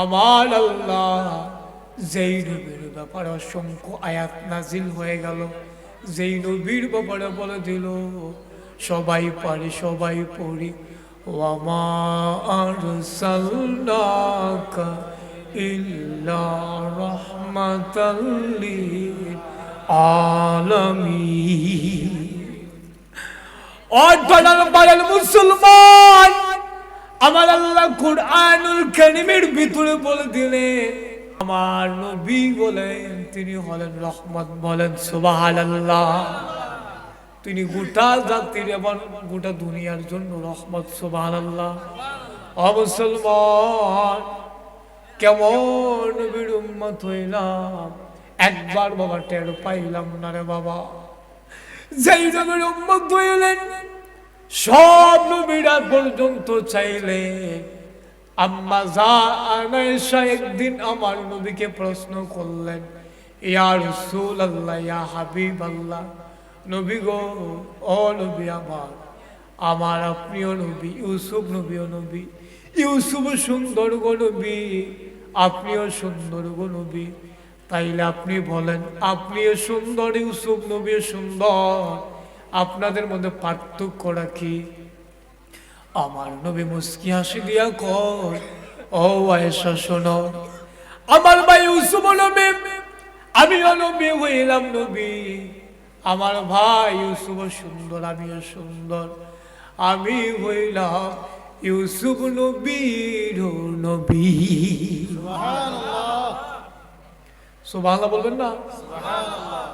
আমার আল্লাহ যেই নবীর ব্যাপারে অসংখ্য আয়াত নাজিল হয়ে গেল, যেই নবীর ব্যাপারে বলে দিল সবাই পারে, সবাই পড়ি, ওয়ামা আরসালনাকা ইল্লা রাহমাতাল লিল আলামিন। বলেন মুসলমান, আমার আল্লাহ কুরআনুল কারীমের ভিতরে বলে দিলেন আমার নবী বলেন তিনি হলেন রহমত। বলেন সুবহানাল্লাহ। তিনি গোটা জাতির এবং গোটা দুনিয়ার জন্য রহমত। সুবহানাল্লাহ। ও মুসলমান, কেমন নবীর উম্মত হইলাম একবার বাবা টের পাইলাম না রে বাবা। যেই নবীর উম্মত হইলেন সব নবীরা পর্যন্ত চাইলে আম্মা আয়েশা একদিন আমার নবীকে প্রশ্ন করলেন, ইয়া রাসূলুল্লাহ, ইয়া হাবিবাল্লাহ, নবী গো, ও নবী আমার আপনিও নবী, ইউসুফ নবীও নবী, ইউসুফ সুন্দর গো নবী, আপনিও সুন্দর গো নবী, তাইলে আপনি বলেন আপনিও সুন্দর, ইউসুফ নবীও সুন্দর, আপনাদের মধ্যে পার্থক্যটা কি? আমার নবী মুস্কি হাসি দিয়া কয়, ও আয়েশা শোনো, আমার ভাই ইউসুফ নবী, আমিও নবী হইলাম নবী, আমার ভাই ইউসুফ সুন্দর, আমিও সুন্দর, আমি হইলাম ইউসুফ নবীর নবী। সুবহানাল্লাহ। সুবহানাল্লাহ বলবেন না? সুবহানাল্লাহ।